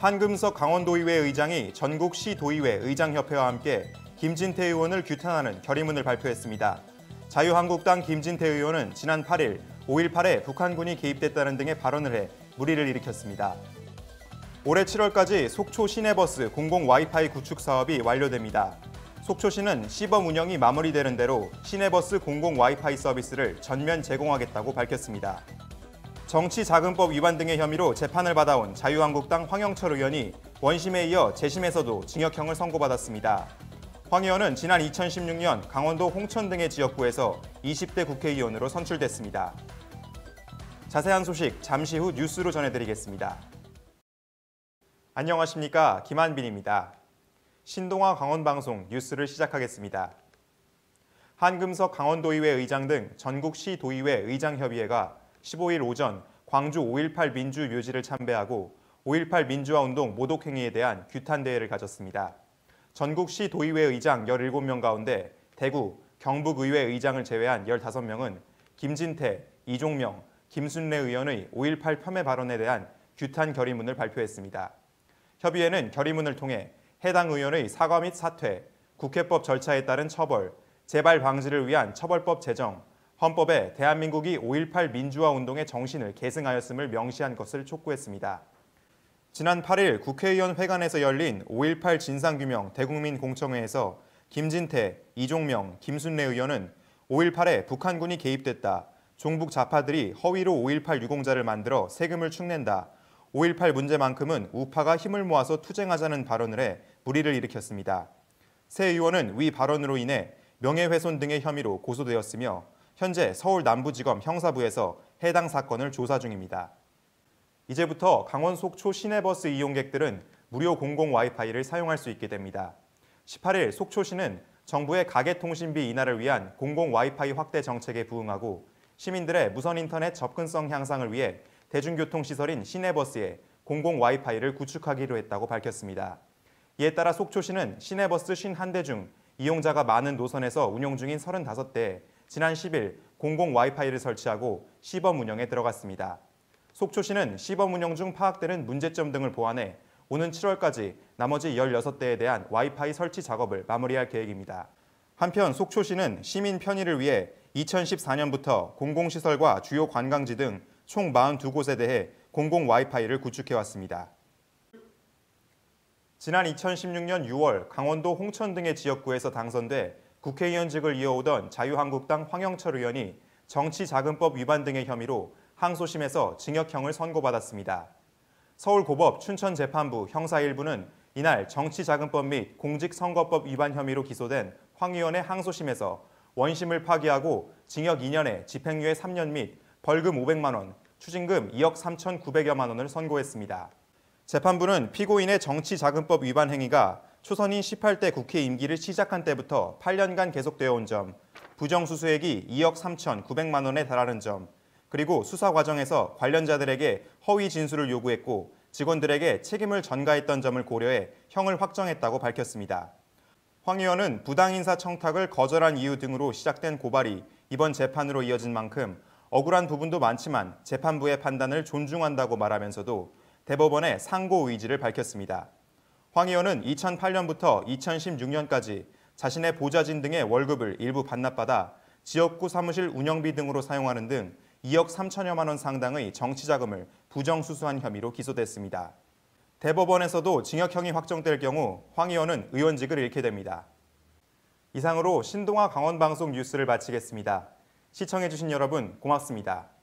한금석 강원도의회 의장이 전국시도의회 의장협회와 함께 김진태 의원을 규탄하는 결의문을 발표했습니다. 자유한국당 김진태 의원은 지난 8일 5.18에 북한군이 개입됐다는 등의 발언을 해 물의를 일으켰습니다. 올해 7월까지 속초 시내버스 공공 와이파이 구축 사업이 완료됩니다. 속초시는 시범 운영이 마무리되는 대로 시내버스 공공 와이파이 서비스를 전면 제공하겠다고 밝혔습니다. 정치자금법 위반 등의 혐의로 재판을 받아온 자유한국당 황영철 의원이 원심에 이어 재심에서도 징역형을 선고받았습니다. 황 의원은 지난 2016년 강원도 홍천 등의 지역구에서 20대 국회의원으로 선출됐습니다. 자세한 소식 잠시 후 뉴스로 전해드리겠습니다. 안녕하십니까, 김한빈입니다. 신동아 강원방송 뉴스를 시작하겠습니다. 한금석 강원도의회 의장 등 전국시도의회 의장협의회가 15일 오전 광주 5.18 민주묘지를 참배하고 5.18 민주화운동 모독행위에 대한 규탄대회를 가졌습니다. 전국시 도의회 의장 17명 가운데 대구, 경북의회 의장을 제외한 15명은 김진태, 이종명, 김순례 의원의 5.18 폄훼 발언에 대한 규탄 결의문을 발표했습니다. 협의회는 결의문을 통해 해당 의원의 사과 및 사퇴, 국회법 절차에 따른 처벌, 재발 방지를 위한 처벌법 제정, 헌법에 대한민국이 5.18 민주화 운동의 정신을 계승하였음을 명시한 것을 촉구했습니다. 지난 8일 국회의원 회관에서 열린 5.18 진상규명 대국민 공청회에서 김진태, 이종명, 김순례 의원은 5.18에 북한군이 개입됐다. 종북 좌파들이 허위로 5.18 유공자를 만들어 세금을 축낸다. 5.18 문제만큼은 우파가 힘을 모아서 투쟁하자는 발언을 해 물의를 일으켰습니다. 새 의원은 위 발언으로 인해 명예훼손 등의 혐의로 고소되었으며 현재 서울 남부지검 형사부에서 해당 사건을 조사 중입니다. 이제부터 강원 속초 시내버스 이용객들은 무료 공공 와이파이를 사용할 수 있게 됩니다. 18일 속초시는 정부의 가계통신비 인하를 위한 공공 와이파이 확대 정책에 부응하고 시민들의 무선 인터넷 접근성 향상을 위해 대중교통시설인 시내버스에 공공 와이파이를 구축하기로 했다고 밝혔습니다. 이에 따라 속초시는 시내버스 51대 중 이용자가 많은 노선에서 운용 중인 35대에 지난 10일 공공 와이파이를 설치하고 시범 운영에 들어갔습니다. 속초시는 시범 운영 중 파악되는 문제점 등을 보완해 오는 7월까지 나머지 16대에 대한 와이파이 설치 작업을 마무리할 계획입니다. 한편 속초시는 시민 편의를 위해 2014년부터 공공시설과 주요 관광지 등 총 42곳에 대해 공공 와이파이를 구축해왔습니다. 지난 2016년 6월 강원도 홍천 등의 지역구에서 당선돼 국회의원직을 이어오던 자유한국당 황영철 의원이 정치자금법 위반 등의 혐의로 항소심에서 징역형을 선고받았습니다. 서울고법 춘천재판부 형사 1부는 이날 정치자금법 및 공직선거법 위반 혐의로 기소된 황 의원의 항소심에서 원심을 파기하고 징역 2년에 집행유예 3년 및 벌금 500만 원, 추징금 2억 3,900여만 원을 선고했습니다. 재판부는 피고인의 정치자금법 위반 행위가 초선인 18대 국회 임기를 시작한 때부터 8년간 계속되어 온 점, 부정수수액이 2억 3,900만 원에 달하는 점, 그리고 수사 과정에서 관련자들에게 허위 진술을 요구했고 직원들에게 책임을 전가했던 점을 고려해 형을 확정했다고 밝혔습니다. 황 의원은 부당인사 청탁을 거절한 이유 등으로 시작된 고발이 이번 재판으로 이어진 만큼 억울한 부분도 많지만 재판부의 판단을 존중한다고 말하면서도 대법원의 상고 의지를 밝혔습니다. 황 의원은 2008년부터 2016년까지 자신의 보좌진 등의 월급을 일부 반납받아 지역구 사무실 운영비 등으로 사용하는 등 2억 3천여만 원 상당의 정치자금을 부정수수한 혐의로 기소됐습니다. 대법원에서도 징역형이 확정될 경우 황 의원은 의원직을 잃게 됩니다. 이상으로 신동아 강원방송 뉴스를 마치겠습니다. 시청해주신 여러분 고맙습니다.